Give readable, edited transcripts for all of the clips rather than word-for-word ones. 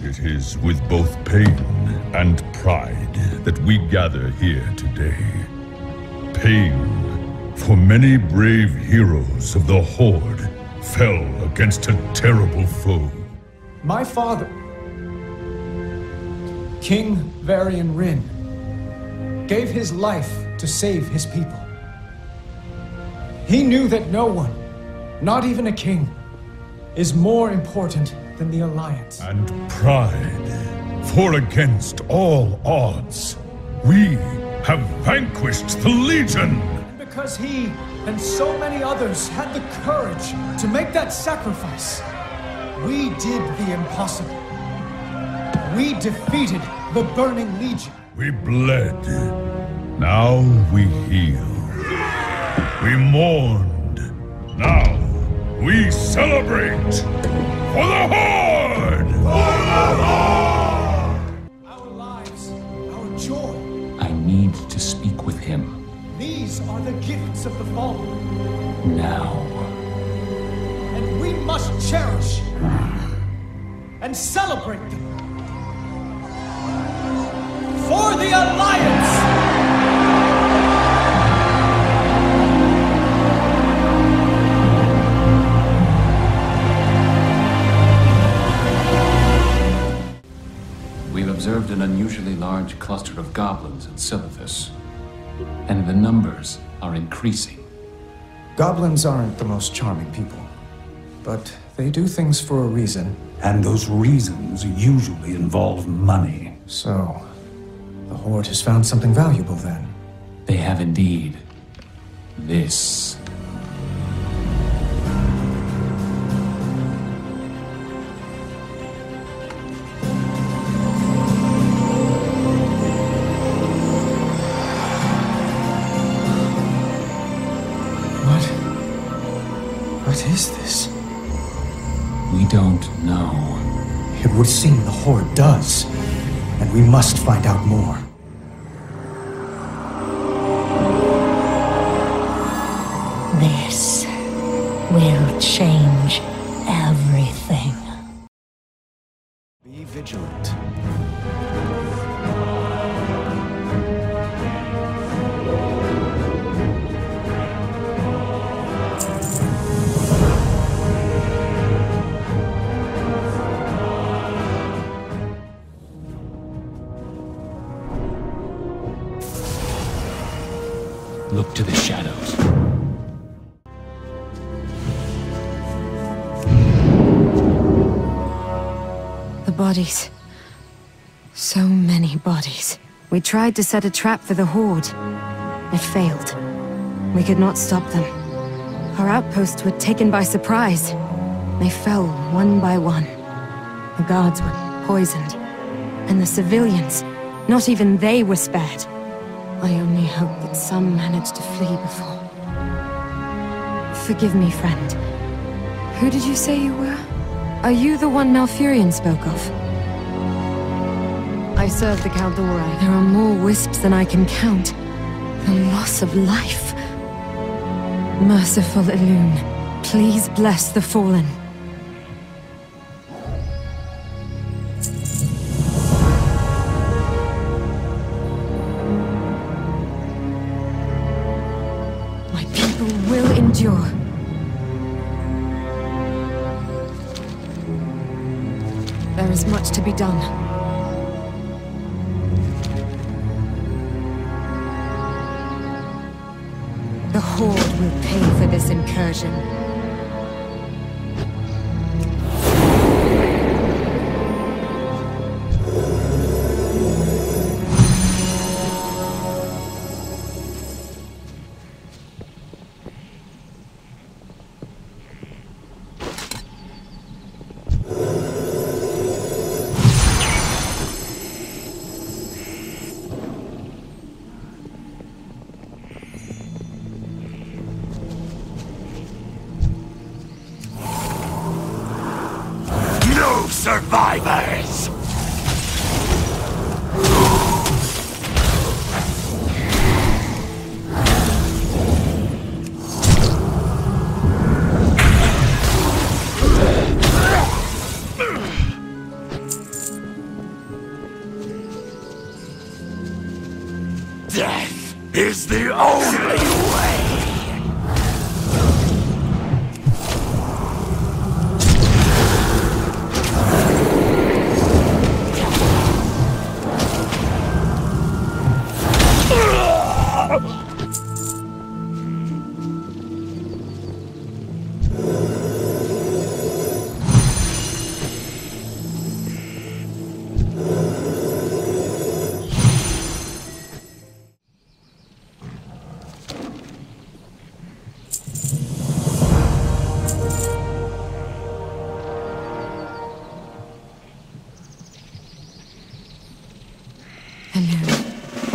It is with both pain and pride that we gather here today. Pain, for many brave heroes of the Horde fell against a terrible foe. My father, King Varian Rin, gave his life to save his people. He knew that no one, not even a king, is more important than the Alliance. And pride, for against all odds, we have vanquished the Legion! Because he and so many others had the courage to make that sacrifice, we did the impossible. We defeated the Burning Legion. We bled. Now we heal. We mourned. Now we celebrate. For the Horde! For the Horde! Our lives, our joy. I need to speak with him. These are the gifts of the fallen. Now. And we must cherish and celebrate them. For the Alliance! We've observed an unusually large cluster of goblins in Silithus, and the numbers are increasing. Goblins aren't the most charming people, but they do things for a reason. And those reasons usually involve money. So, the Horde has found something valuable then. They have indeed. This. What is this? We don't know. It would seem the Horde does, and we must find out more. This will change everything. Be vigilant. Look to the shadows. The bodies. So many bodies. We tried to set a trap for the Horde. It failed. We could not stop them. Our outposts were taken by surprise. They fell one by one. The guards were poisoned. And the civilians, not even they were spared. I only hope that some managed to flee before. Forgive me, friend. Who did you say you were? Are you the one Malfurion spoke of? I serve the Kaldorei. There are more wisps than I can count. The loss of life. Merciful Elune, please bless the fallen. Will endure. There is much to be done. The Horde will pay for this incursion. Death is the only way!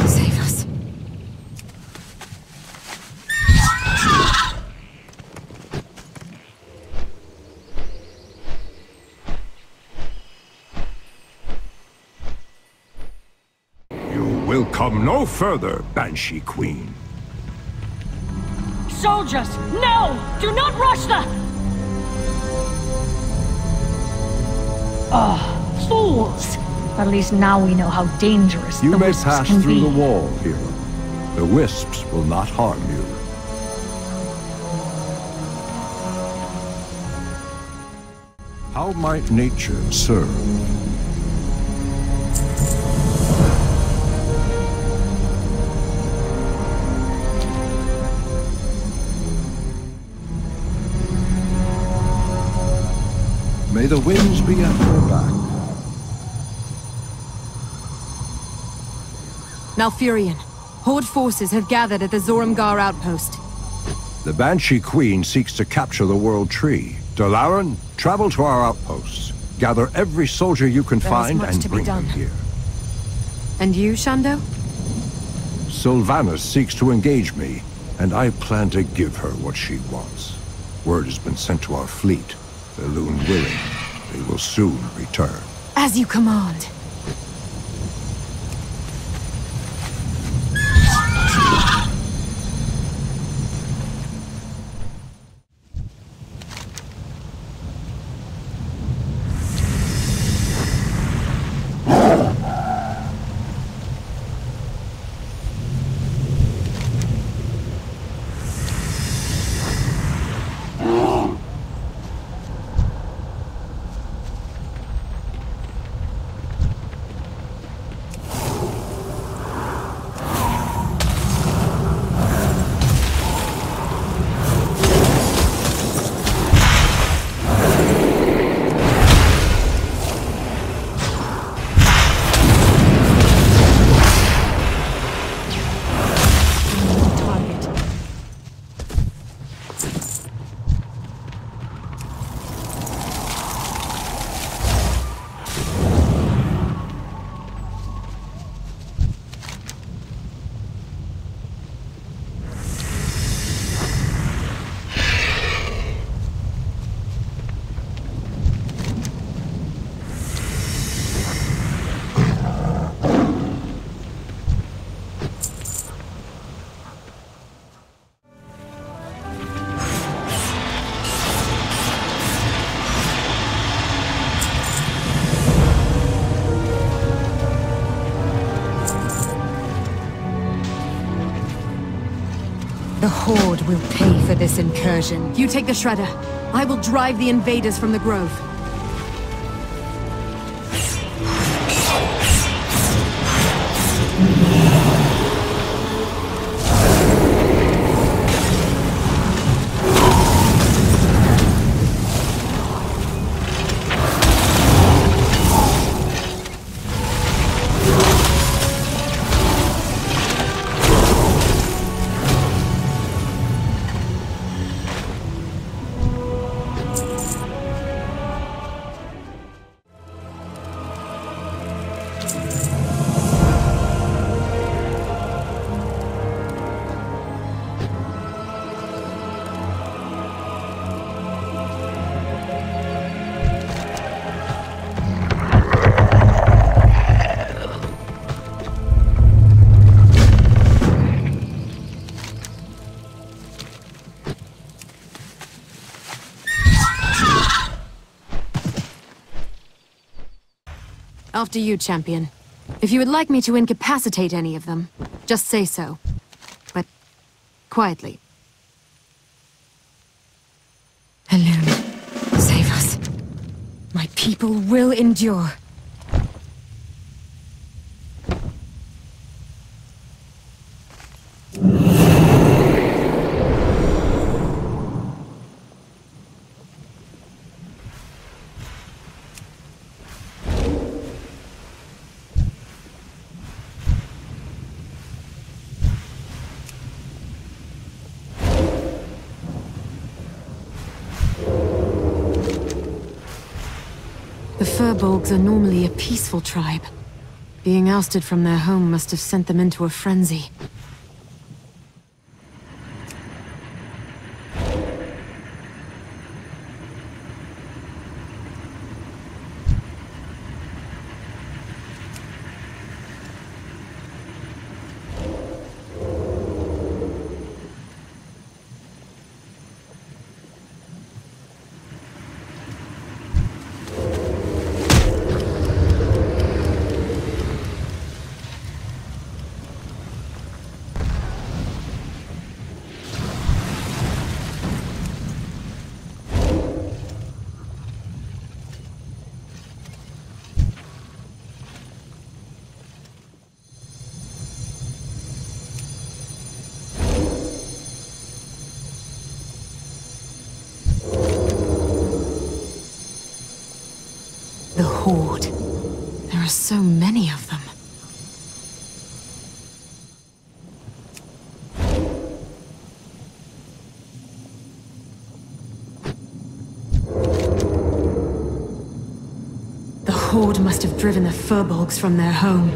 Save us. You will come no further, Banshee Queen. Soldiers, no! Do not rush the... Fools! At least now we know how dangerous the wisps can be. You may pass through the wall, hero. The wisps will not harm you. How might nature serve? May the winds be at your back. Malfurion, Horde forces have gathered at the Zorumgar outpost. The Banshee Queen seeks to capture the World Tree. Dalaran, travel to our outposts. Gather every soldier you can find and bring them here. And you, Shando? Sylvanas seeks to engage me, and I plan to give her what she wants. Word has been sent to our fleet. Elune willing, they will soon return. As you command. The Horde will pay for this incursion. You take the Shredder. I will drive the invaders from the Grove. After you, champion. If you would like me to incapacitate any of them, Just say so. But quietly. Elune, save us. My people will endure. The Furbolgs are normally a peaceful tribe. Being ousted from their home must have sent them into a frenzy. The Horde. There are so many of them. The Horde must have driven the Furbolgs from their home.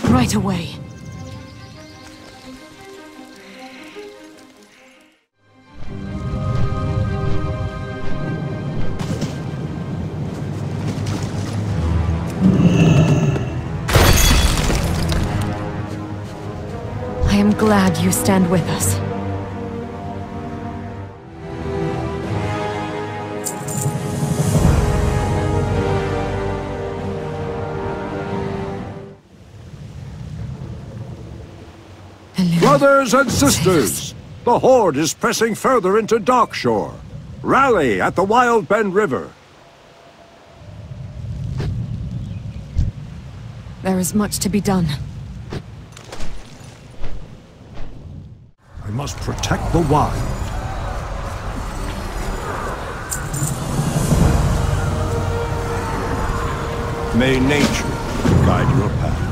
Right away. I am glad you stand with us. Brothers and sisters, the Horde is pressing further into Darkshore. Rally at the Wild Bend River. There is much to be done. We must protect the wild. May nature guide your path.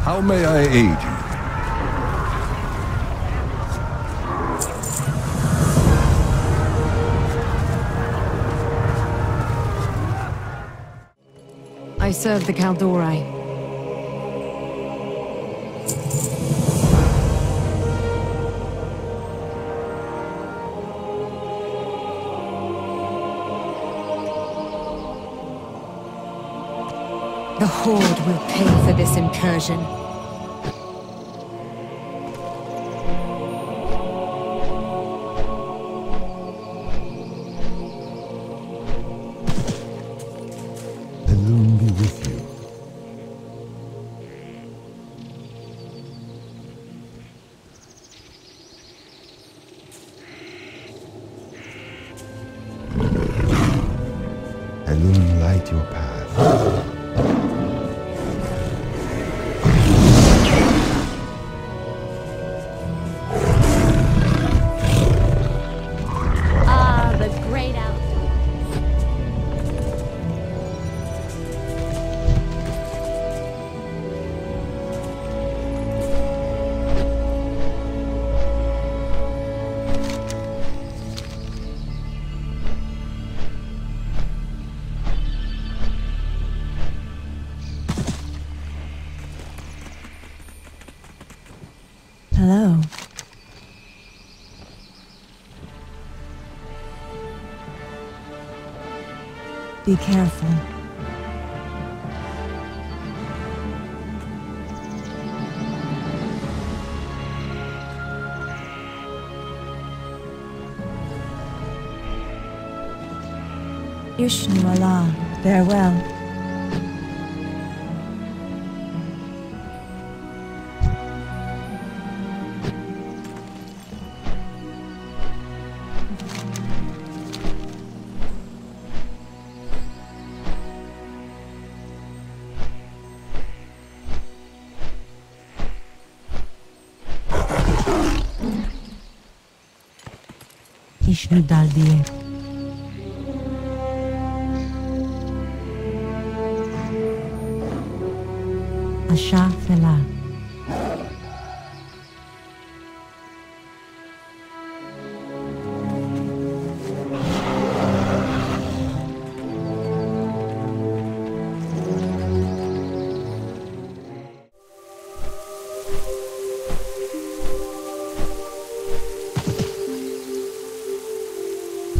How may I aid you? I serve the Kaldorei. The Horde will pay for this incursion. Elune be with you. Elune light your path. Be careful. Ishnu Allah, farewell. Ishnu Daldiye. Asha Fela.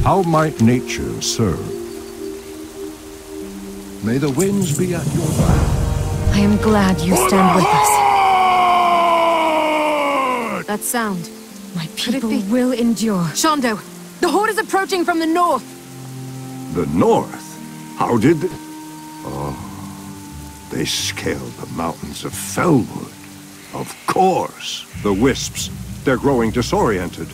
How might nature serve? May the winds be at your back. I am glad you stand with us. That sound. My people will endure. Shondo, the Horde is approaching from the north! The north? How did they... Oh, they scaled the mountains of Felwood. Of course. The wisps. They're growing disoriented.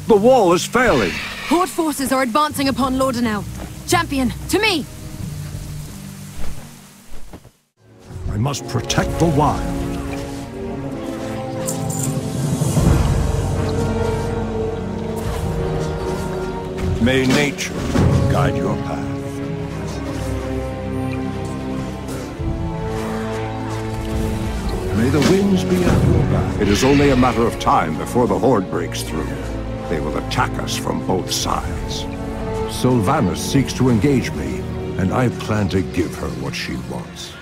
The wall is failing. Horde forces are advancing upon Laudanel. Champion, to me! I must protect the wild. May nature guide your path. May the winds be at your back. It is only a matter of time before the Horde breaks through. They will attack us from both sides. Sylvanas seeks to engage me, and I plan to give her what she wants.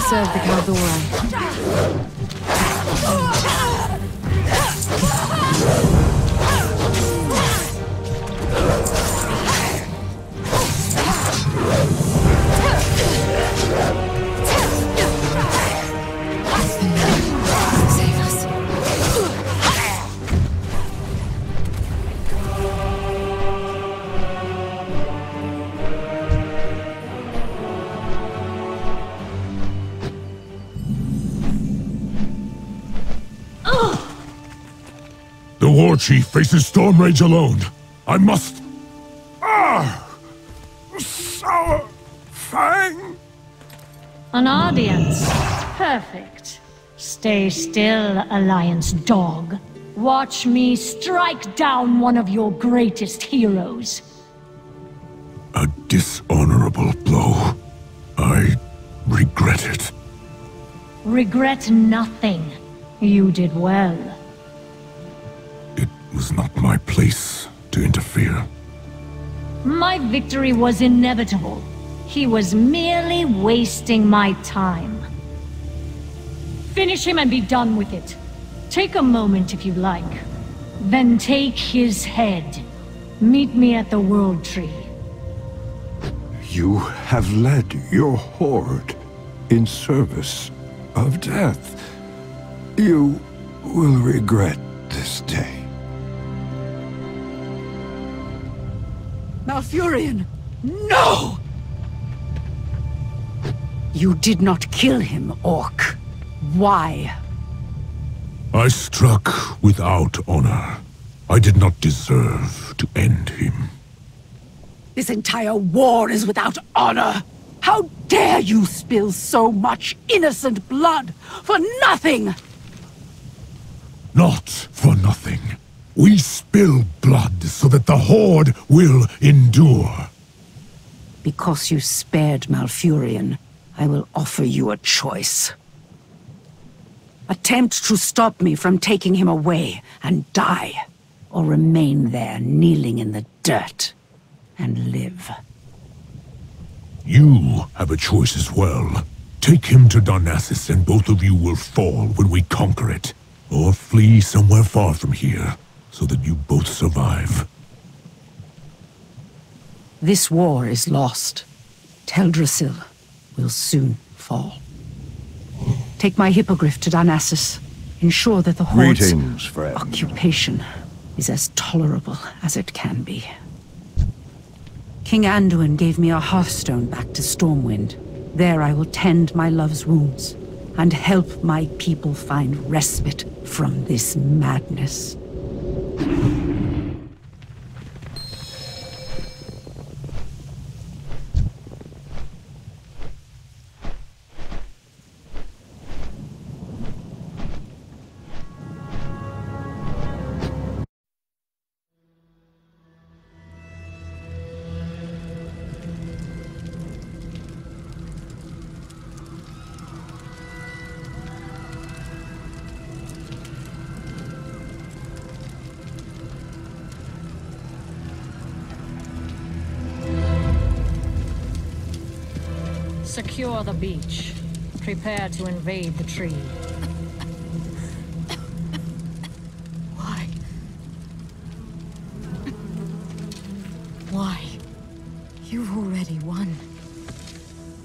Serve the Caldora. The war chief faces Storm Rage alone. I must... Sour Fang! An audience. Perfect. Stay still, Alliance dog. Watch me strike down one of your greatest heroes. A dishonorable blow. I regret it. Regret nothing. You did well. It was not my place to interfere. My victory was inevitable. He was merely wasting my time. Finish him and be done with it. Take a moment if you like. Then take his head. Meet me at the World Tree. You have led your horde in service of death. You will regret this day. Malfurion! No! You did not kill him, Orc. Why? I struck without honor. I did not deserve to end him. This entire war is without honor! How dare you spill so much innocent blood for nothing! Not for nothing. We spill blood so that the Horde will endure. Because you spared Malfurion, I will offer you a choice. Attempt to stop me from taking him away and die, or remain there kneeling in the dirt and live. You have a choice as well. Take him to Darnassus and both of you will fall when we conquer it. Or flee somewhere far from here, so that you both survive. This war is lost. Teldrassil will soon fall. Take my hippogriff to Darnassus. Ensure that the Horde's Greetings, friend. occupation is as tolerable as it can be. King Anduin gave me a hearthstone back to Stormwind. There I will tend my love's wounds and help my people find respite from this madness. Secure the beach. Prepare to invade the tree. Why? Why? You've already won.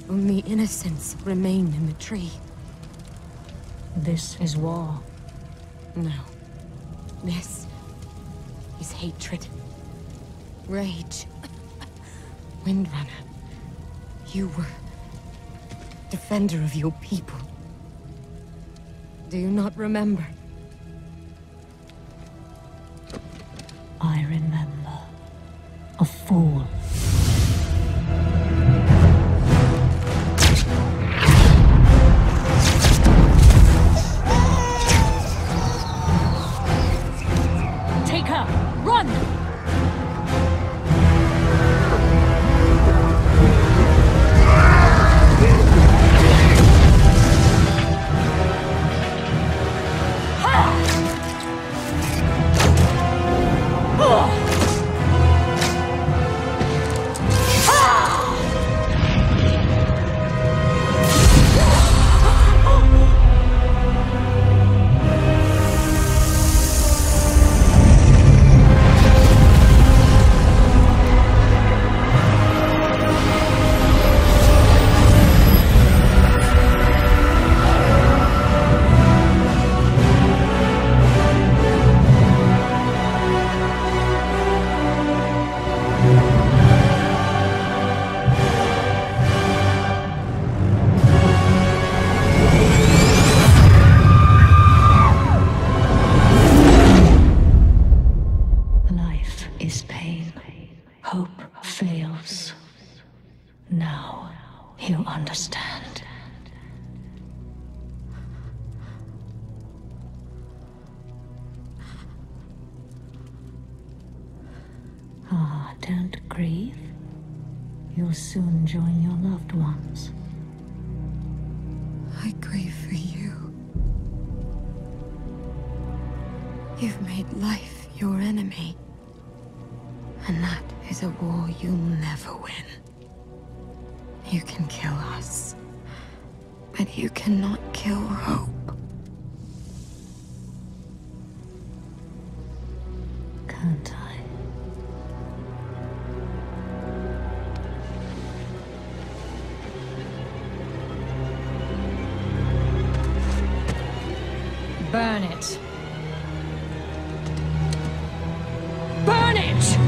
Only innocents remain in the tree. This is war. No. This is hatred. Rage. Windrunner. You were defender of your people. Do you not remember? I remember. A fool. Take her! Run! Understand. Ah, don't grieve. You'll soon join your loved ones. I grieve for you. You've made life your enemy. And that is a war you'll never win. You can kill us, but you cannot kill hope. Can't I? Burn it. Burn it!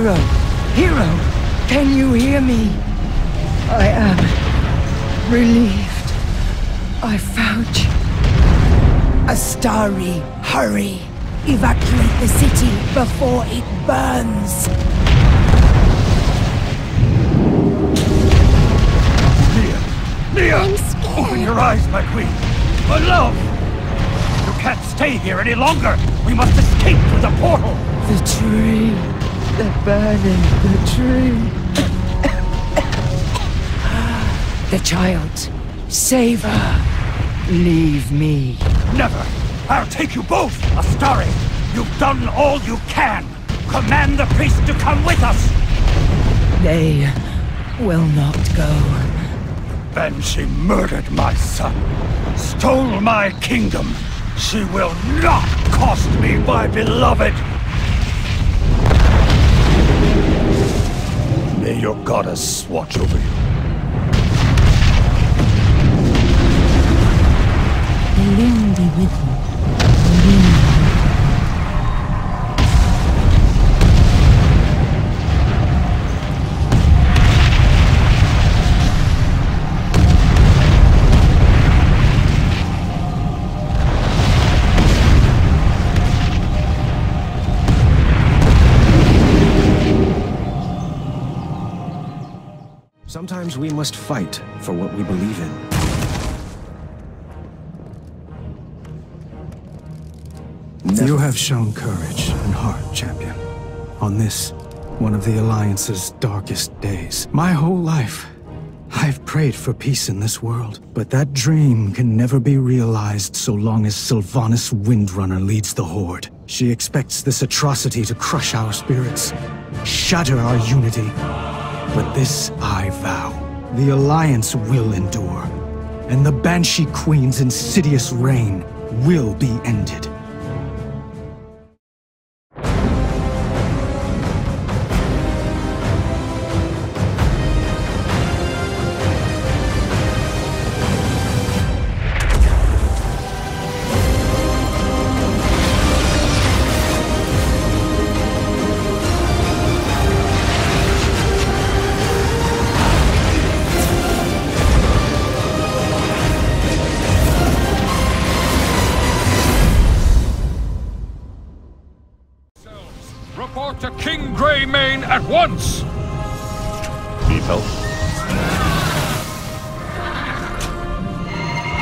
Hero! Hero! Can you hear me? I am relieved. I found you. Astari, hurry! Evacuate the city before it burns! Nia! I'm scared! Open your eyes, my queen! My love! You can't stay here any longer! We must escape through the portal! The tree! They're burning the tree! The child! Save her! Leave me! Never! I'll take you both! Astari! You've done all you can! Command the priest to come with us! They will not go. Banshee murdered my son, stole my kingdom. She will not cost me my beloved! May your goddess watch over you. The loom be with you. The loom. Sometimes we must fight for what we believe in. You have shown courage and heart, champion. On this, one of the Alliance's darkest days. My whole life, I've prayed for peace in this world. But that dream can never be realized so long as Sylvanas Windrunner leads the Horde. She expects this atrocity to crush our spirits, shatter our unity. But this I vow. The Alliance will endure, and the Banshee Queen's insidious reign will be ended. Report to King Greymane at once! Need help?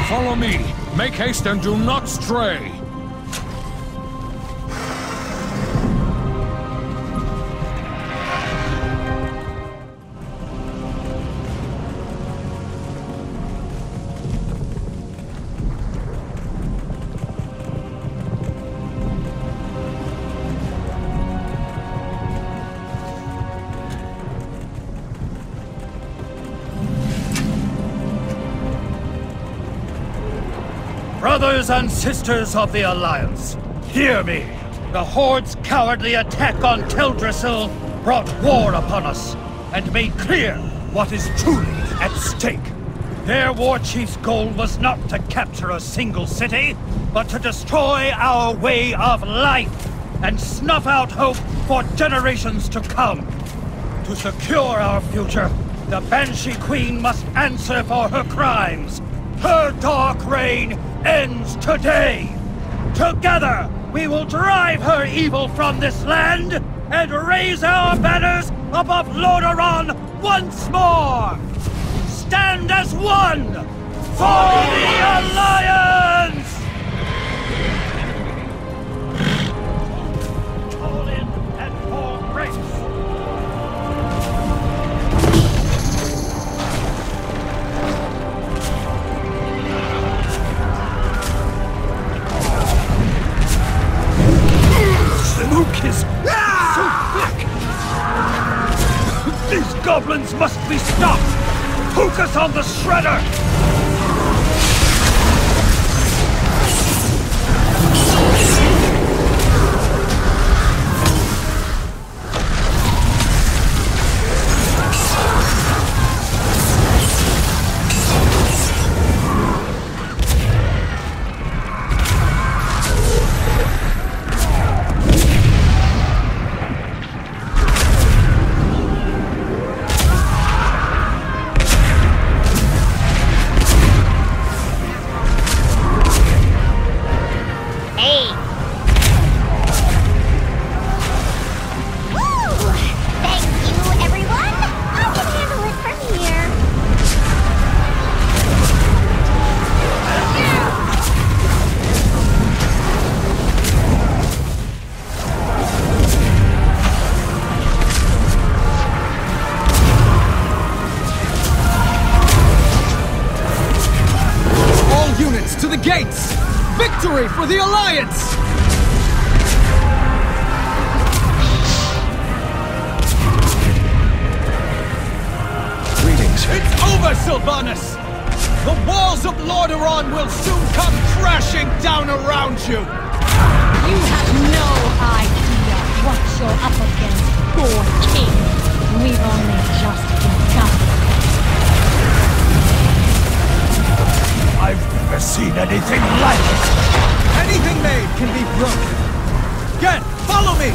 Follow me. Make haste and do not stray. Brothers and sisters of the Alliance, hear me! The Horde's cowardly attack on Teldrassil brought war upon us, and made clear what is truly at stake. Their war chief's goal was not to capture a single city, but to destroy our way of life, and snuff out hope for generations to come. To secure our future, the Banshee Queen must answer for her crimes. Her dark reign ends today! Together, we will drive her evil from this land and raise our banners above Lordaeron once more! Stand as one for the Alliance! All in and for grace! Smoke is so thick! These goblins must be stopped! Focus on the Shredder! victory for the Alliance! Greetings. It's over, Sylvanas! The walls of Lordaeron will soon come crashing down around you! You have no idea what you're up against, poor king. We've only just begun. I've never seen anything like it! Anything made can be broken. Get, follow me!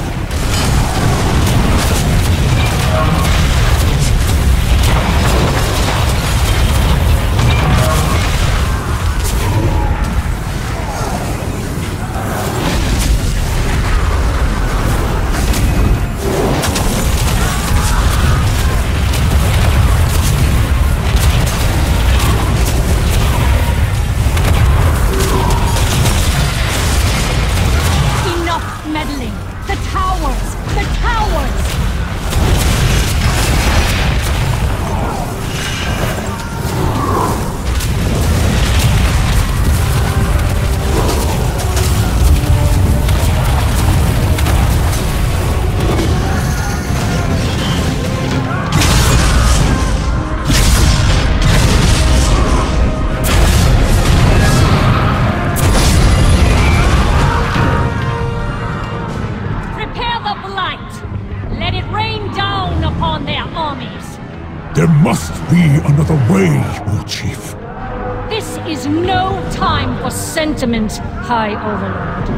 There must be another way, War Chief. This is no time for sentiment, High Overlord.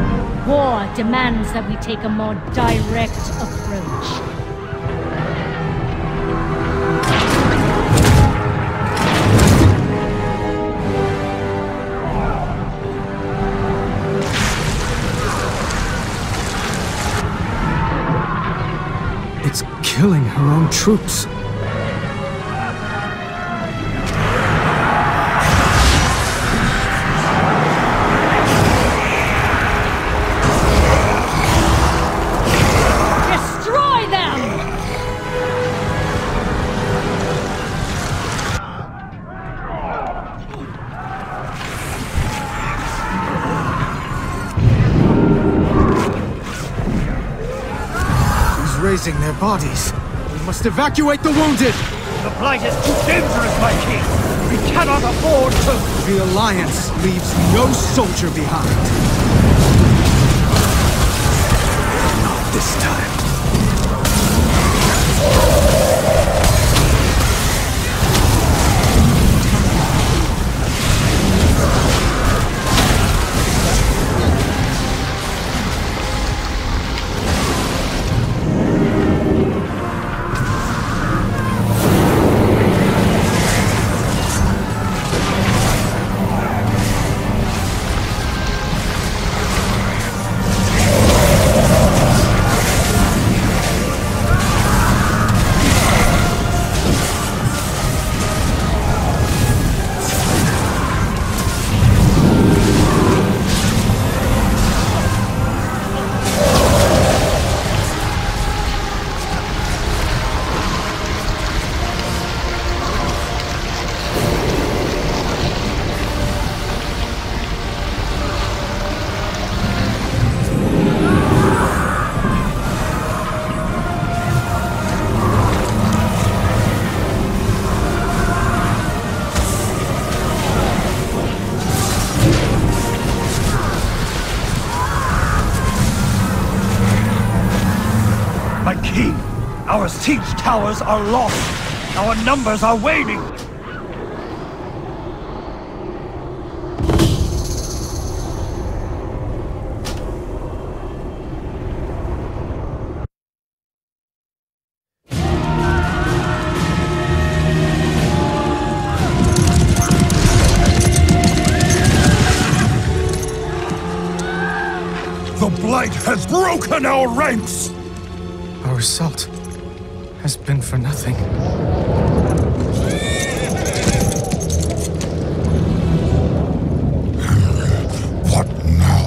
War demands that we take a more direct approach. It's killing her own troops. Raising their bodies. We must evacuate the wounded! The Blight is too dangerous, my king! We cannot afford to... The Alliance leaves no soldier behind. Not this time. Our siege towers are lost! Our numbers are waning! The Blight has broken our ranks! Our assault has been for nothing. What now?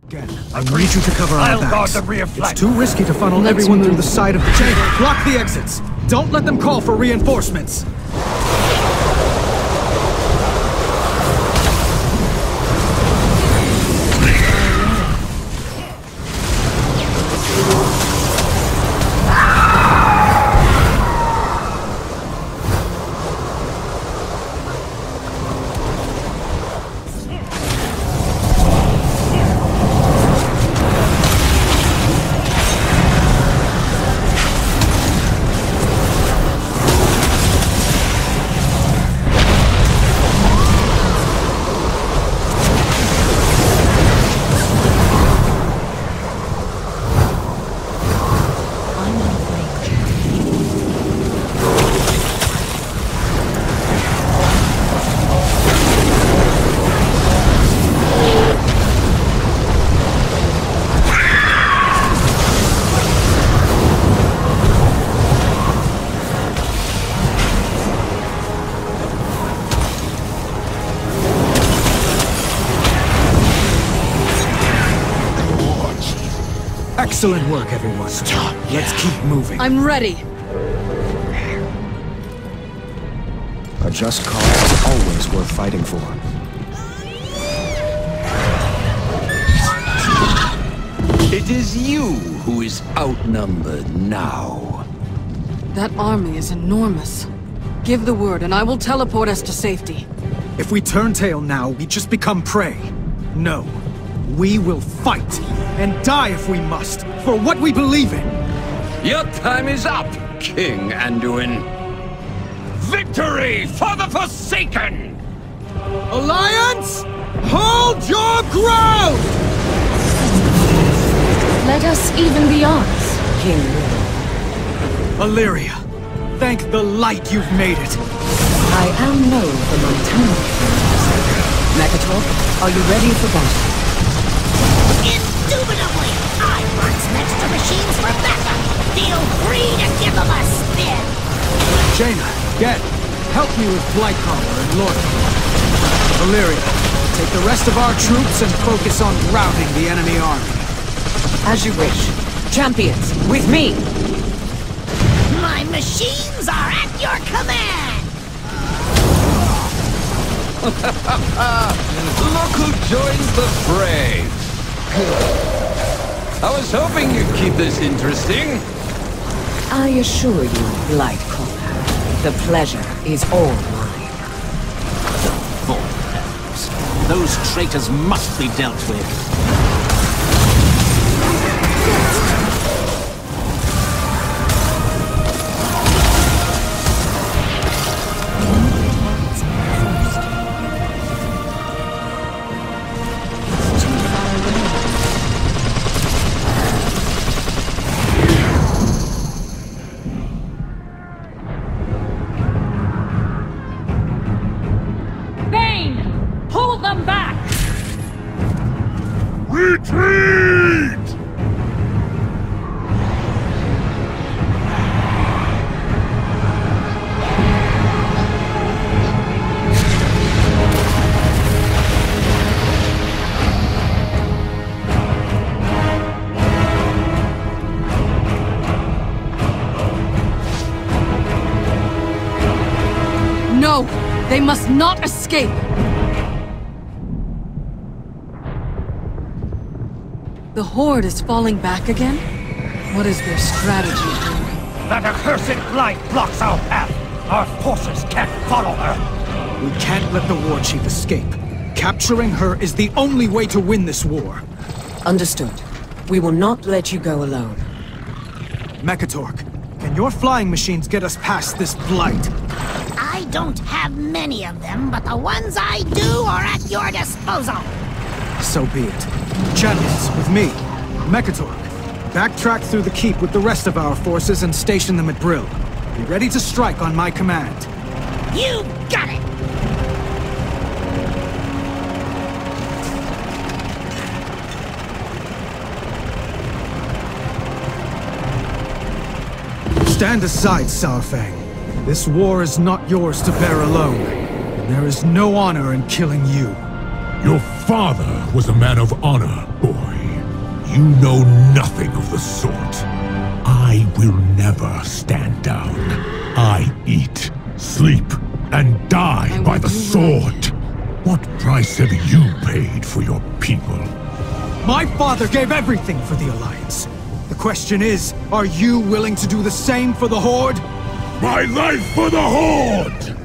Again, I need you to cover our backs. Guard the rear flank. It's too risky to funnel everyone through the side of the chamber. Block the exits. Don't let them call for reinforcements. Excellent work, everyone. Stop. Let's keep moving. I'm ready. A just cause is always worth fighting for. It is you who is outnumbered now. That army is enormous. Give the word and I will teleport us to safety. If we turn tail now, we just become prey. No. We will fight, and die if we must, for what we believe in! Your time is up, King Anduin! Victory for the Forsaken! Alliance, hold your ground! Let us even the odds, King. Illyria, thank the light you've made it. I am known for my talent. Mekator, are you ready for battle? Indubitably! I march next to machines for backup! Feel free to give them a spin! Jaina, get! Help me with Blightcrawler and Lord. Illyria, take the rest of our troops and focus on routing the enemy army. As you wish. Champions, with me! My machines are at your command! Look who joins the fray! I was hoping you'd keep this interesting. I assure you, Blightcrawler, the pleasure is all mine. Bulldogs. Those traitors must be dealt with. Retreat! No! They must not escape! The Horde is falling back again? What is their strategy here? That accursed blight blocks our path! Our forces can't follow her! We can't let the war chief escape. Capturing her is the only way to win this war. Understood. We will not let you go alone. Mekatork, can your flying machines get us past this blight? I don't have many of them, but the ones I do are at your disposal! So be it. Champions, with me, Mekatork. Backtrack through the keep with the rest of our forces and station them at Brill. Be ready to strike on my command. You got it! Stand aside, Saurfang. This war is not yours to bear alone. There is no honor in killing you. Your father was a man of honor, boy. You know nothing of the sort. I will never stand down. I eat, sleep, and die by the sword. What price have you paid for your people? My father gave everything for the Alliance. The question is, are you willing to do the same for the Horde? My life for the Horde!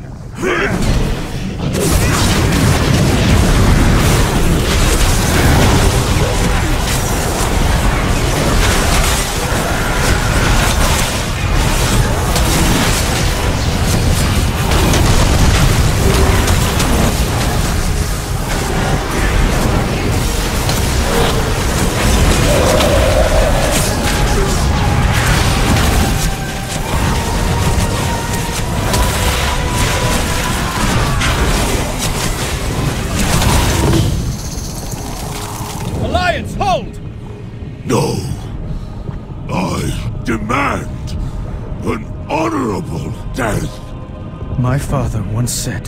No. I demand an honorable death. My father once said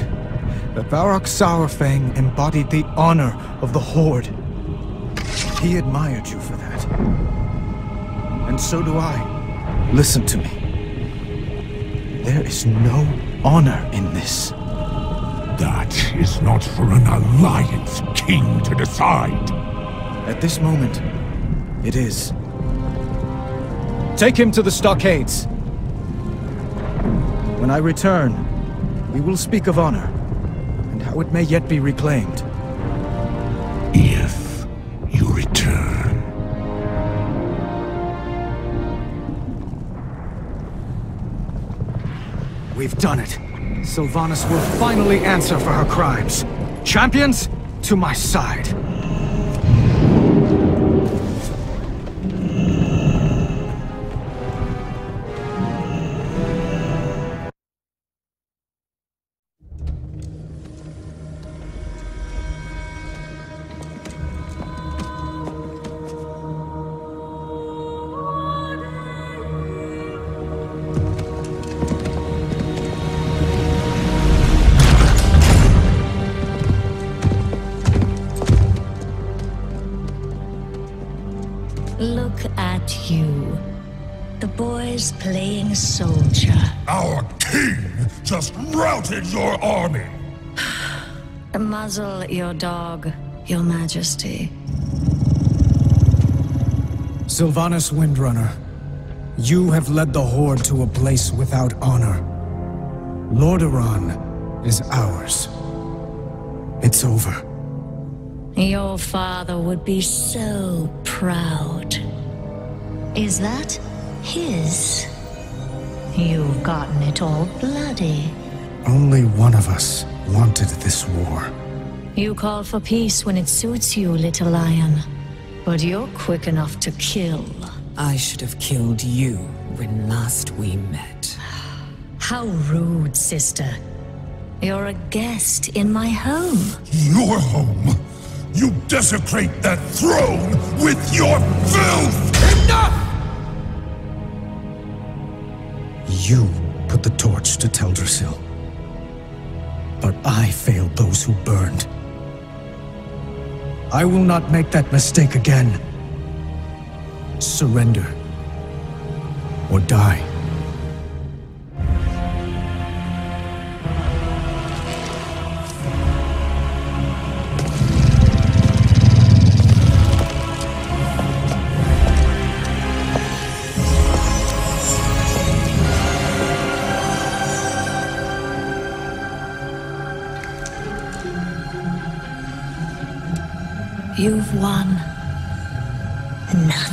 that Varrock Sourfang embodied the honor of the Horde. He admired you for that. And so do I. Listen to me. There is no honor in this. That is not for an Alliance king to decide. At this moment, it is. Take him to the stockades. When I return, we will speak of honor, and how it may yet be reclaimed. If you return. We've done it. Sylvanas will finally answer for her crimes. Champions, to my side. Look at you. The boy's playing soldier. Our king just routed your army! Muzzle your dog, Your Majesty. Sylvanas Windrunner, you have led the Horde to a place without honor. Lordaeron is ours. It's over. Your father would be so proud. Is that his? You've gotten it all bloody. Only one of us wanted this war. You call for peace when it suits you, little lion. But you're quick enough to kill. I should have killed you when last we met. How rude, sister. You're a guest in my home. Your home? You desecrate that throne with your filth! Enough! You put the torch to Teldrassil. But I failed those who burned. I will not make that mistake again. Surrender. Or die. You've won nothing.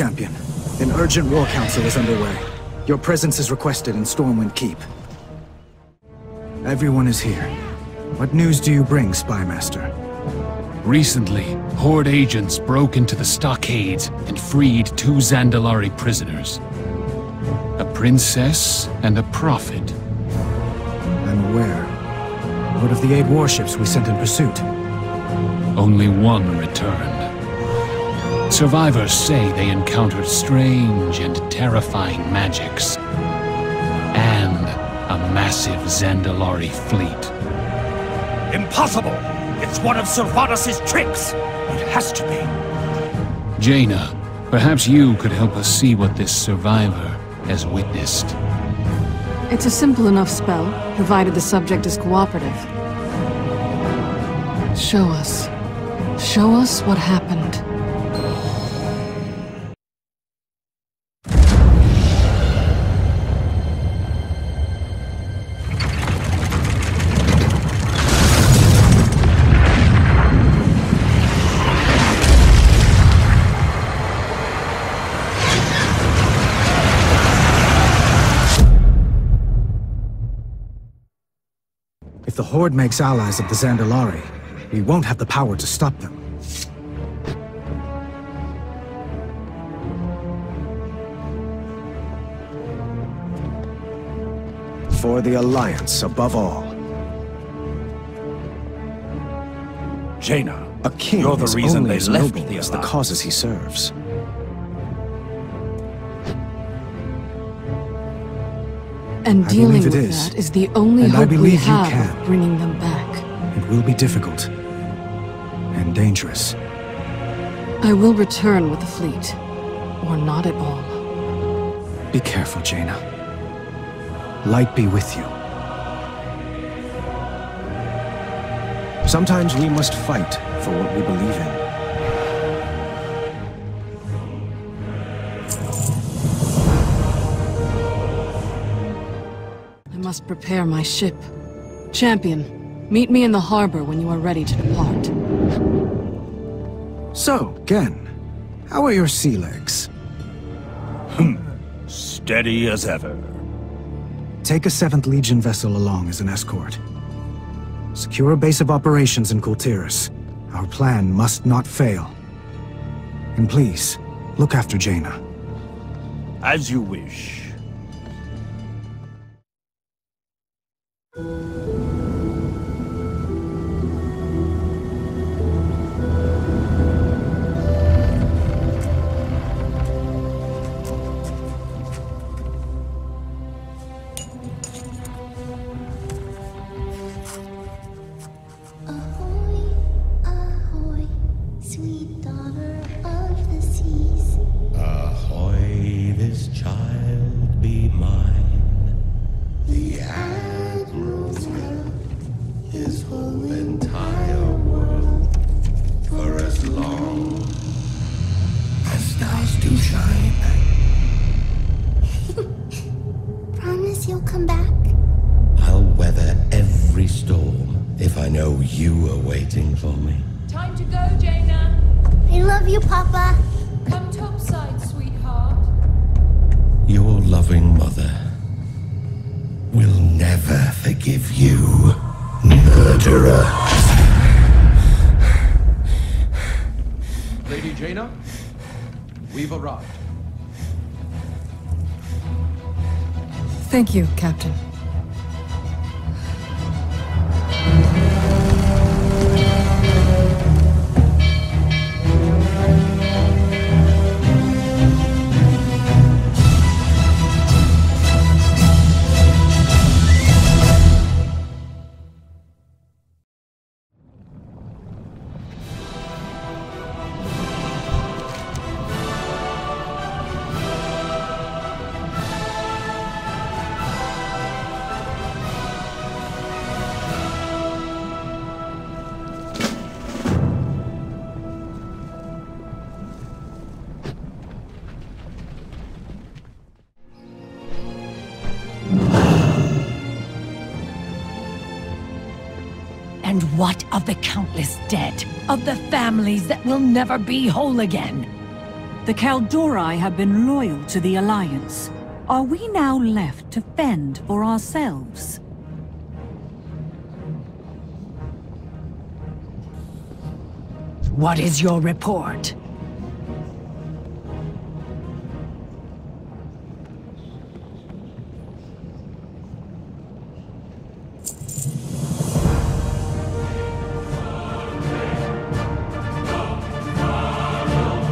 champion. An urgent war council is underway. Your presence is requested in Stormwind Keep. Everyone is here. What news do you bring, Spymaster? Recently, Horde agents broke into the stockades and freed 2 Zandalari prisoners. A princess and a prophet. And where? What of the 8 warships we sent in pursuit? Only one returned. Survivors say they encountered strange and terrifying magics. And a massive Zandalari fleet. Impossible! It's one of Sylvanas' tricks! It has to be. Jaina, perhaps you could help us see what this survivor has witnessed. It's a simple enough spell, provided the subject is cooperative. Show us. Show us what happened. If the Horde makes allies of the Zandalari, we won't have the power to stop them. For the Alliance above all. Jaina, a king you're the is reason only they as left noble the as the Alliance. causes he serves. And I dealing believe with it is. that is the only And I hope we believe you have can. of bringing them back. It will be difficult. And dangerous. I will return with the fleet. Or not at all. Be careful, Jaina. Light be with you. Sometimes we must fight for what we believe in. I must prepare my ship. Champion, meet me in the harbor when you are ready to depart. So, Gen, how are your sea legs? Steady as ever. Take a 7th Legion vessel along as an escort. Secure a base of operations in Kultiris. Our plan must not fail. And please, look after Jaina. As you wish. Promise you'll come back? I'll weather every storm if I know you are waiting for me. Time to go, Jaina. I love you, Papa. Come topside, sweetheart. Your loving mother will never forgive you, murderer. Lady Jaina, we've arrived. Thank you, Captain. And what of the countless dead? Of the families that will never be whole again? The Kaldori have been loyal to the Alliance. Are we now left to fend for ourselves? What is your report?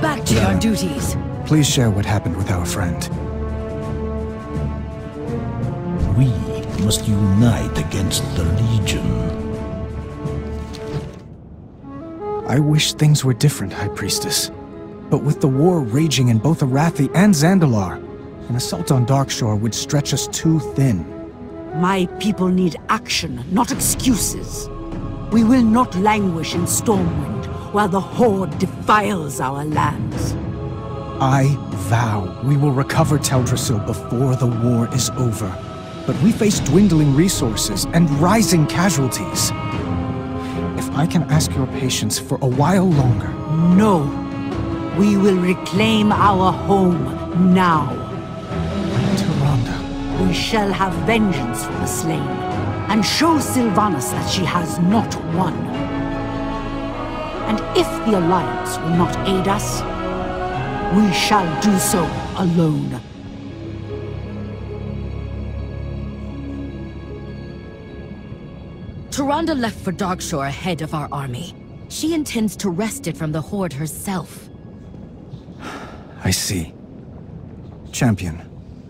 Back to your duties. Please share what happened with our friend. We must unite against the Legion. I wish things were different, High Priestess. But with the war raging in both Arathi and Zandalar, an assault on Darkshore would stretch us too thin. My people need action, not excuses. We will not languish in Stormwind while the Horde defiles our lands. I vow we will recover Teldrassil before the war is over. But we face dwindling resources and rising casualties. If I can ask your patience for a while longer... No. We will reclaim our home now. Tyrande. We shall have vengeance for the slain, and show Sylvanas that she has not won. And if the Alliance will not aid us, we shall do so alone. Tyrande left for Darkshore ahead of our army. She intends to wrest it from the Horde herself. I see. Champion,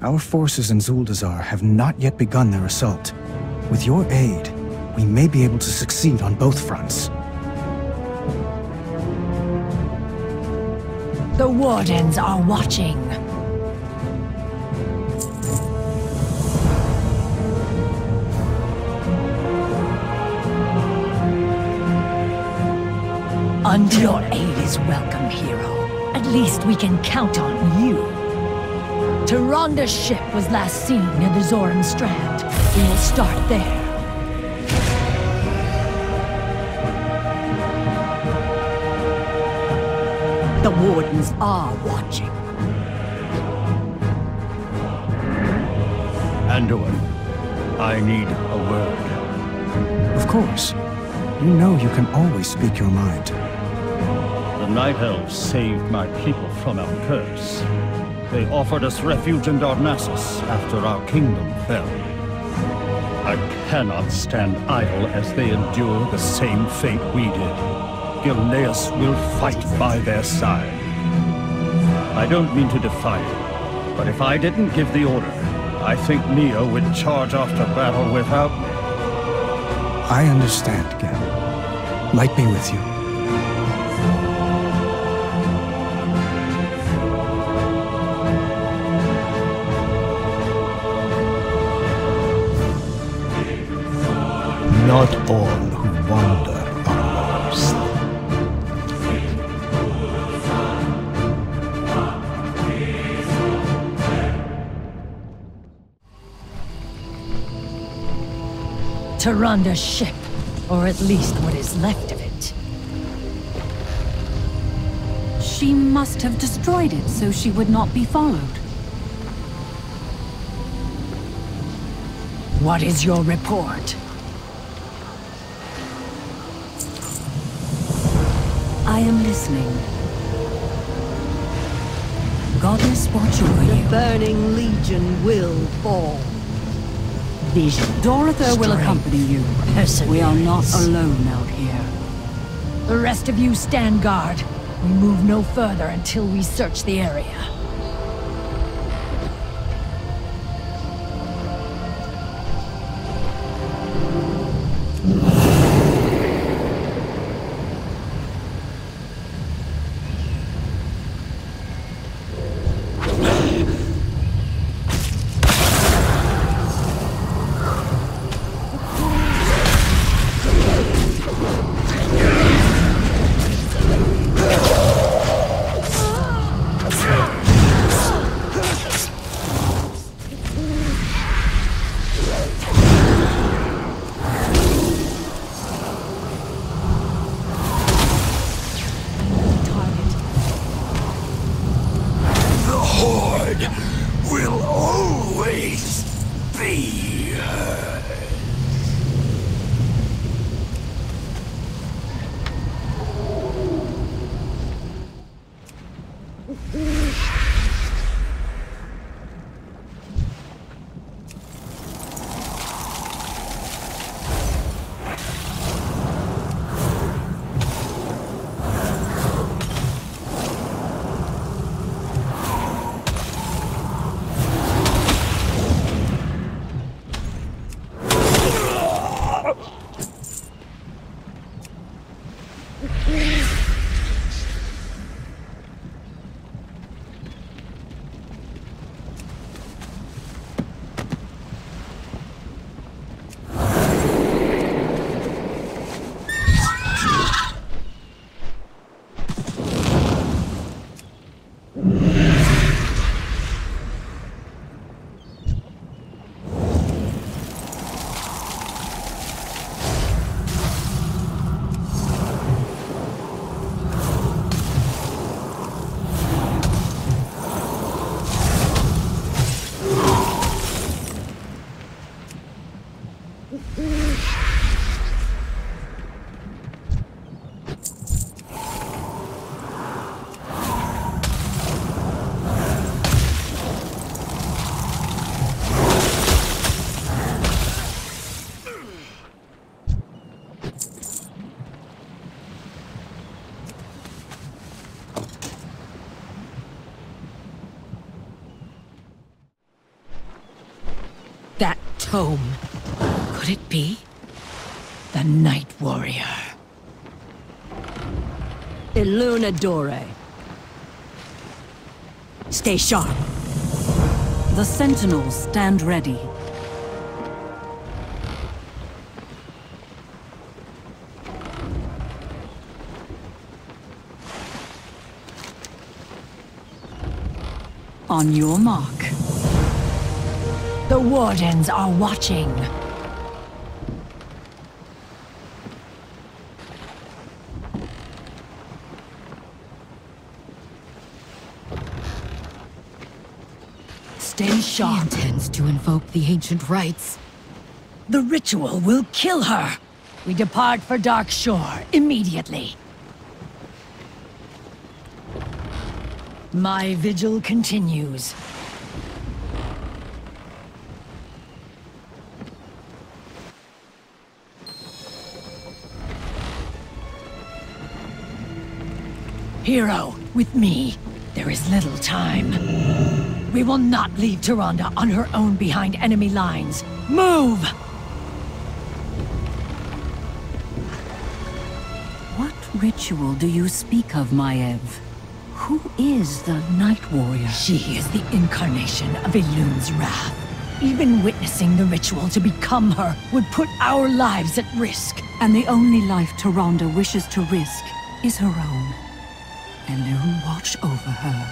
our forces in Zuldazar have not yet begun their assault. With your aid, we may be able to succeed on both fronts. The Wardens are watching. Your aid is welcome, hero. At least we can count on you. Tyrande's ship was last seen near the Zoran Strand. We will start there. The Wardens are watching. Anduin, I need a word. Of course. You know you can always speak your mind. The Night Elves saved my people from our curse. They offered us refuge in Darnassus after our kingdom fell. I cannot stand idle as they endure the same fate we did. Gilneas will fight by their side. I don't mean to defy you, but if I didn't give the order, I think Neo would charge off to battle without me. I understand, Gen. Light be with you. Not all who wander are lost. Tyrande's ship, or at least what is left of it. She must have destroyed it so she would not be followed. What is your report? I am listening. Goddess, watch over you. The Burning Legion will fall. Vision. Dorotha will accompany you. We are not alone out here. The rest of you stand guard. We move no further until we search the area. home. Could it be? The Night Warrior. Illuminadore. Stay sharp. The Sentinels stand ready. On your mark. The Wardens are watching. Stay sharp. She intends to invoke the ancient rites. The ritual will kill her. We depart for Dark Shore immediately. My vigil continues. Hero, with me, there is little time. We will not leave Tyrande on her own behind enemy lines. Move! What ritual do you speak of, Maev? Who is the Night Warrior? She is the incarnation of Elun's wrath. Even witnessing the ritual to become her would put our lives at risk. And the only life Tyrande wishes to risk is her own. Elun watch over her.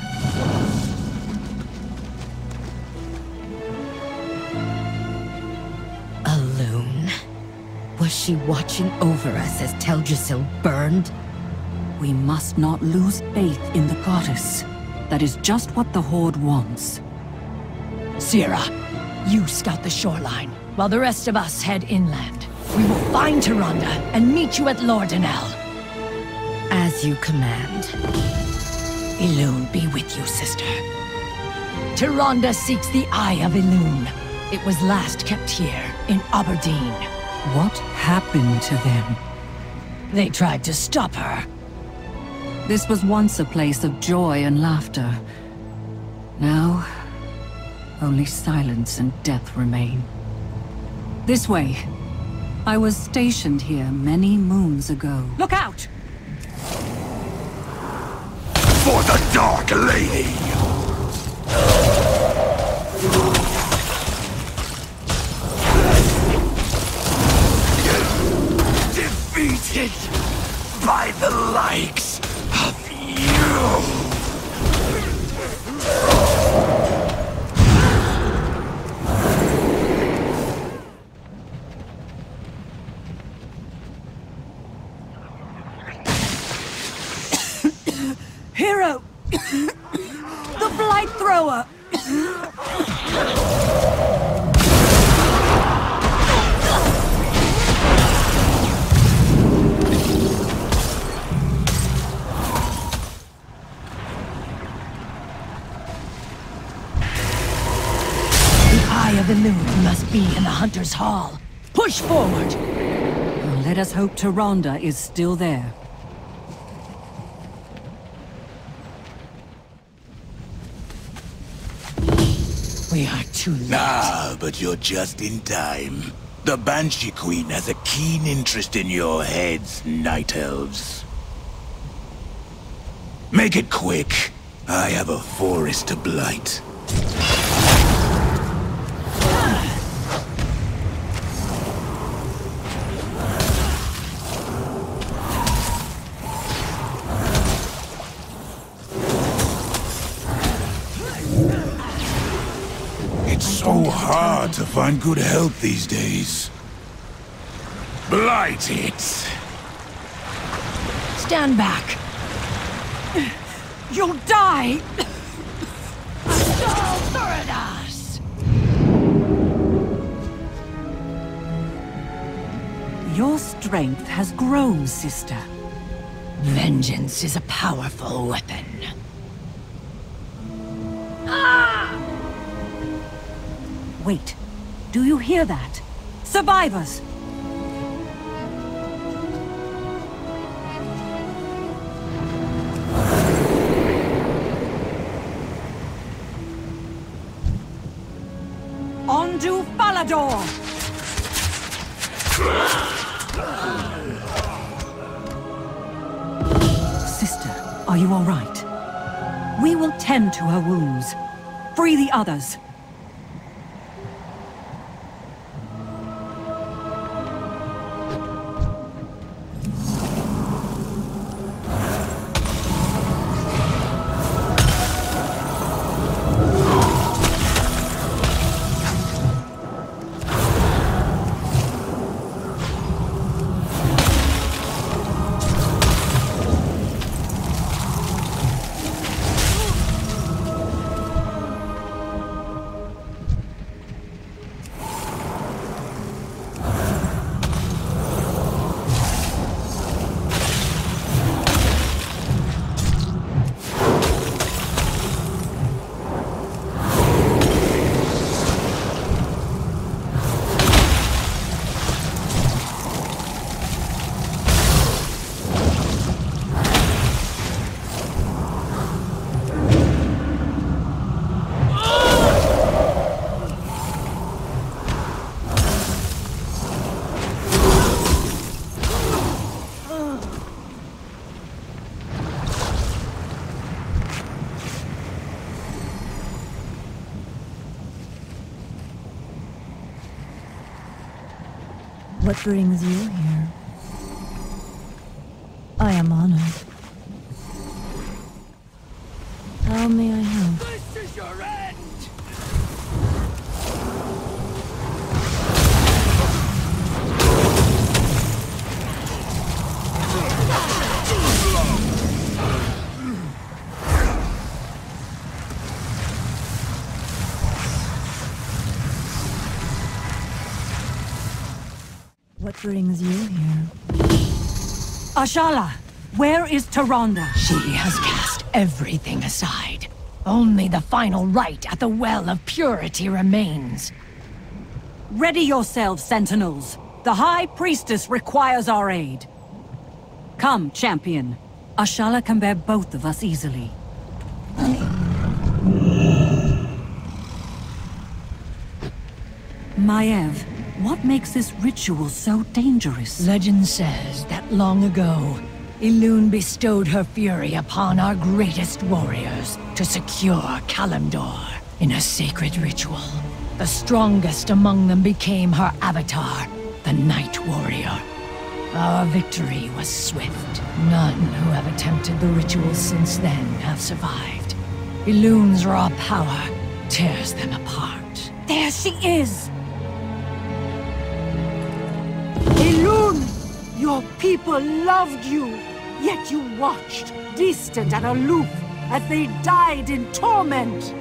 Elun? Was she watching over us as Teldrassil burned? We must not lose faith in the goddess. That is just what the Horde wants. Sierra, you scout the shoreline, while the rest of us head inland. We will find Tyrande and meet you at Lordanel. As you command. Elun be with you, sister. Tyrande seeks the Eye of Elun. It was last kept here, in Aberdeen. What happened to them? They tried to stop her. This was once a place of joy and laughter. Now, only silence and death remain. This way. I was stationed here many moons ago. Look out! For the Dark Lady! Defeated by the likes of you! Hero! The Blight Thrower! The Elun must be in the Hunter's Hall. Push forward! Let us hope Tyrande is still there. We are too late. Ah, but you're just in time. The Banshee Queen has a keen interest in your heads, Night Elves. Make it quick. I have a forest to blight. So hard to find good help these days. Blight it! Stand back! You'll die! Thuridas! Your strength has grown, sister. Vengeance is a powerful weapon. Ah! Wait. Do you hear that? Survivors! Ondu Fala! Palador! Sister, are you all right? We will tend to her wounds. Free the others. What brings you here? I am honored. How may I help? This is your end! What brings you here? Ashala, where is Tyrande? She has cast everything aside. Only the final rite at the Well of Purity remains. Ready yourselves, sentinels. The High Priestess requires our aid. Come, champion. Ashala can bear both of us easily. Maiev, what makes this ritual so dangerous? Legend says that long ago, Elune bestowed her fury upon our greatest warriors to secure Kalimdor in a sacred ritual. The strongest among them became her avatar, the Night Warrior. Our victory was swift. None who have attempted the ritual since then have survived. Elune's raw power tears them apart. There she is! Elune! Your people loved you, yet you watched, distant and aloof, as they died in torment.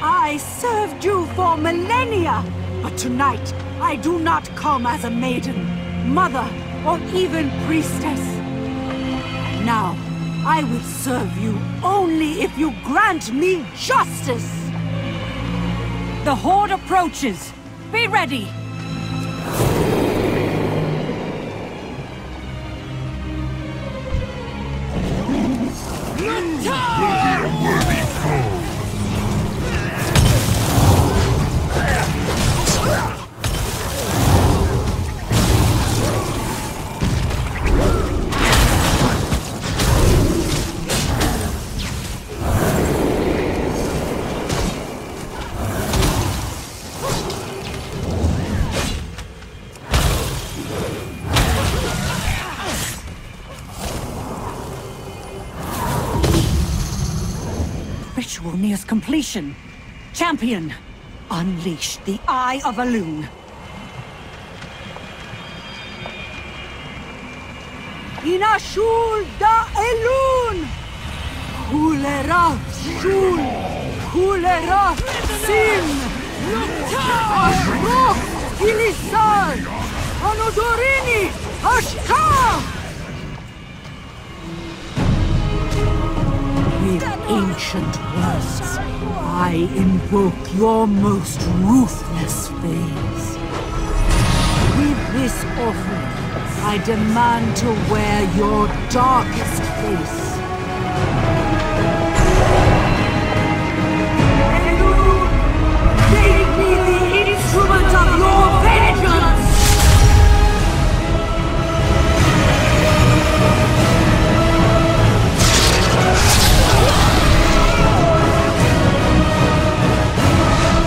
I served you for millennia, but tonight I do not come as a maiden, mother, or even priestess. Now, I will serve you only if you grant me justice! The Horde approaches! Be ready! Ritual nears completion. Champion, unleash the Eye of Elune. Inashul da Elune! Kulera Shul! Kulera Sin! Arok Kilisar! Anodorini Ashka! With ancient words, I invoke your most ruthless phase. With this offering, I demand to wear your darkest face. Elune, make me the instrument of your vengeance!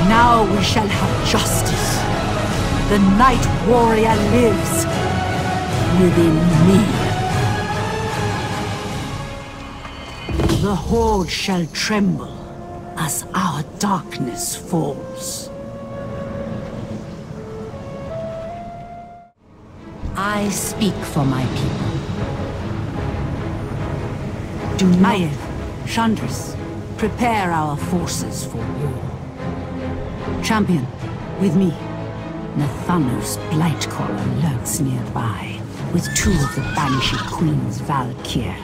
Now we shall have justice. The Night Warrior lives within me. The Horde shall tremble as our darkness falls. I speak for my people. Dumayev, Chandris, prepare our forces for war. Champion, with me. Nathanos Blightcaller lurks nearby, with 2 of the Banshee Queen's Valkyr.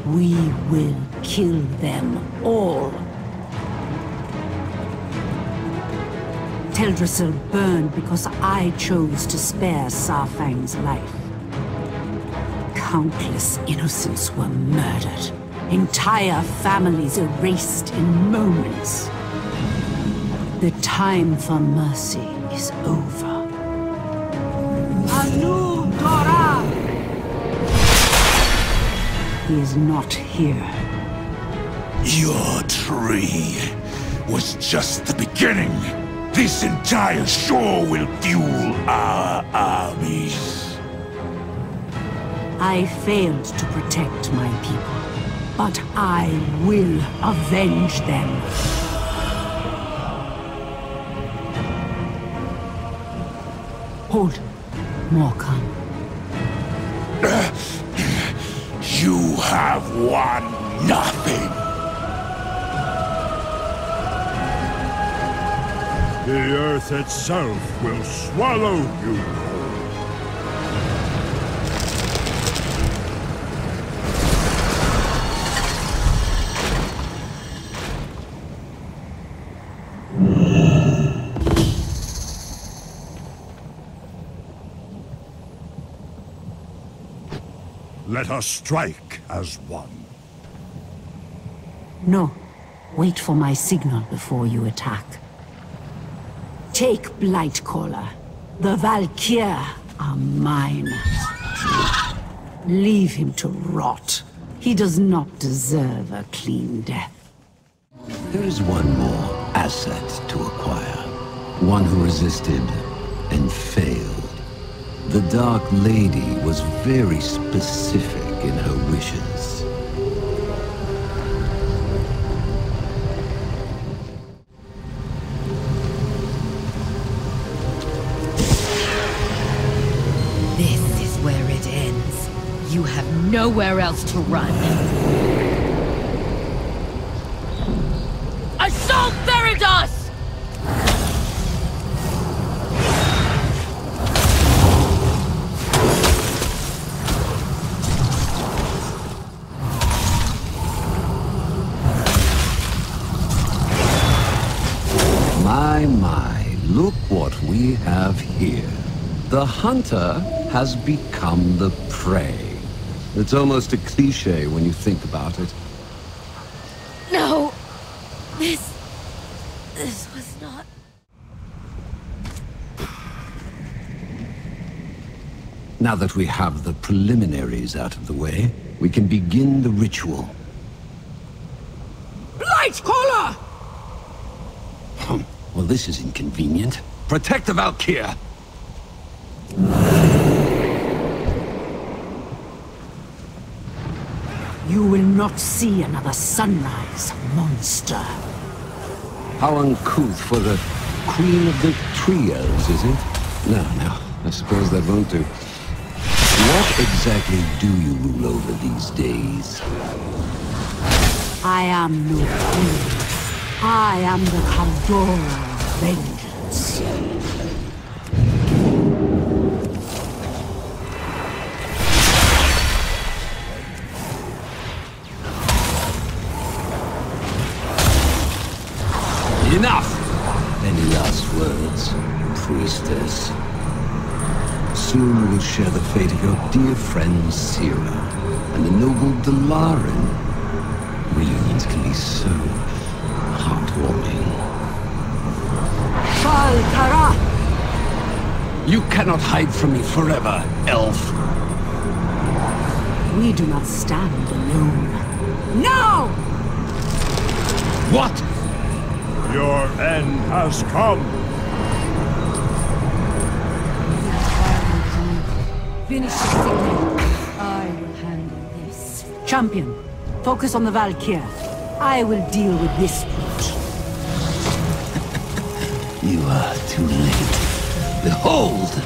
We will kill them all. Teldrassil burned because I chose to spare Sarfang's life. Countless innocents were murdered. Entire families erased in moments. The time for mercy is over. Anu Dora! He is not here. Your tree was just the beginning. This entire shore will fuel our armies. I failed to protect my people, but I will avenge them. Hold. More come. You have won nothing. The earth itself will swallow you. Let us strike as one. No. Wait for my signal before you attack. Take Blightcaller. The Valkyr are mine. Leave him to rot. He does not deserve a clean death. There is one more asset to acquire. One who resisted and failed. The Dark Lady was very specific in her wishes. This is where it ends. You have nowhere else to run. Assault Veritas! My, look what we have here. The hunter has become the prey. It's almost a cliché when you think about it. No! This was not... Now that we have the preliminaries out of the way, we can begin the ritual. Blightcaller! Well, this is inconvenient. Protect the Valkyr! You will not see another sunrise, monster. How uncouth for the Queen of the Trios, is it? No, I suppose that won't do. What exactly do you rule over these days? I am no queen. I am the Kaldora of vengeance. Enough! Any last words, priestess? Soon we will share the fate of your dear friend Sira and the noble Dalaran. Reunions can be so heartwarming. You cannot hide from me forever, elf. We do not stand alone. No! What? Your end has come. Finish it, Sigrid. I will handle this. Champion, focus on the Valkyrie. I will deal with this brute. You are too late. Behold!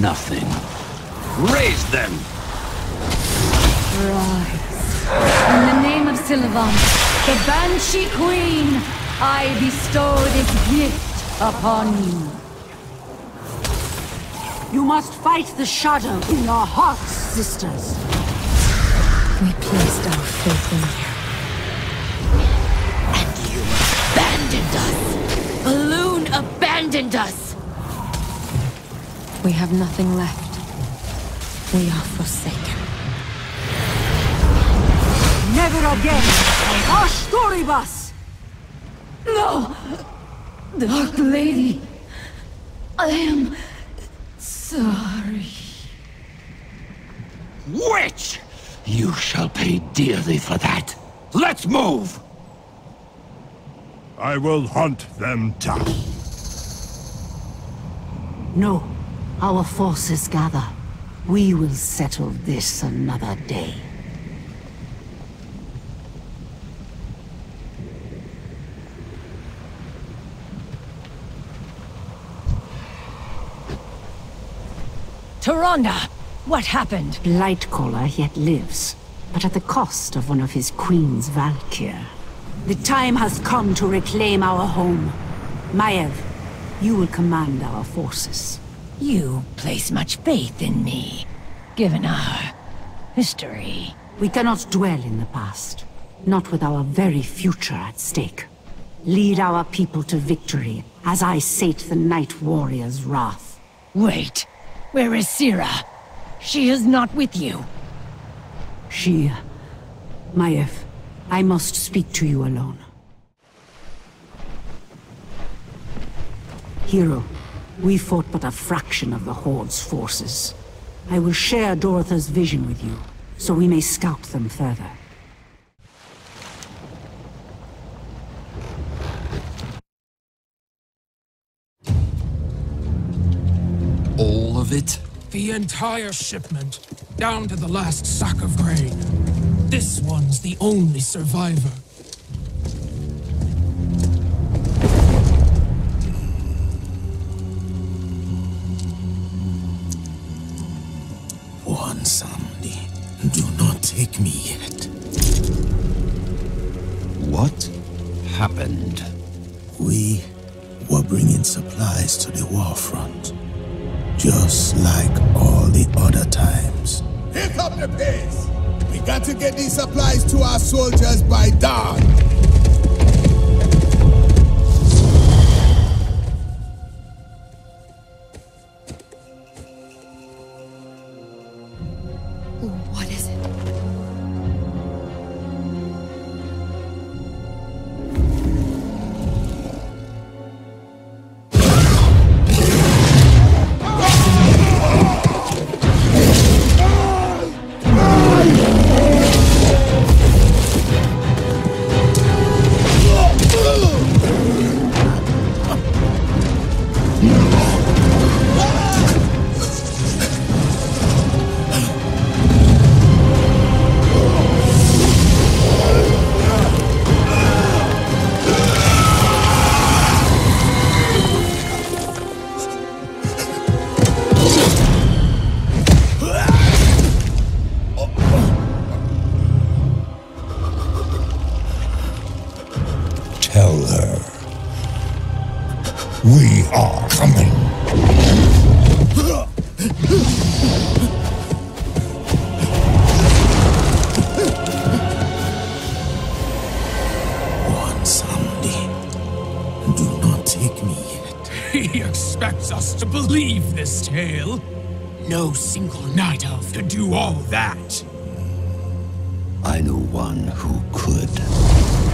Nothing. Raise them! Rise. In the name of Sylvan, the Banshee Queen, I bestow this gift upon you. You must fight the shadow in your hearts, sisters. We placed our faith in you. And you abandoned us! Balloon abandoned us! We have nothing left. We are forsaken. Never again! Our story bus! No! Dark Lady, I am sorry. Witch! You shall pay dearly for that. Let's move! I will hunt them down. No. Our forces gather. We will settle this another day. Tyrande! What happened? Blightcaller yet lives, but at the cost of one of his queen's Valkyrie. The time has come to reclaim our home. Maiev, you will command our forces. You place much faith in me, given our history. We cannot dwell in the past, not with our very future at stake. Lead our people to victory, as I sate the Night Warrior's wrath. Wait, where is Sira? She is not with you. She... Maiev, I must speak to you alone. Hero, we fought but a fraction of the Horde's forces. I will share Dorotha's vision with you, so we may scout them further. All of it? The entire shipment, down to the last sack of grain. This one's the only survivor. One Samdi, do not take me yet. What happened? We were bringing supplies to the war front, just like all the other times. Pick up the pace! We got to get these supplies to our soldiers by dawn! What is it? Tell her. We are coming. He expects us to believe this tale. No single night elf could do all that. I know one who could.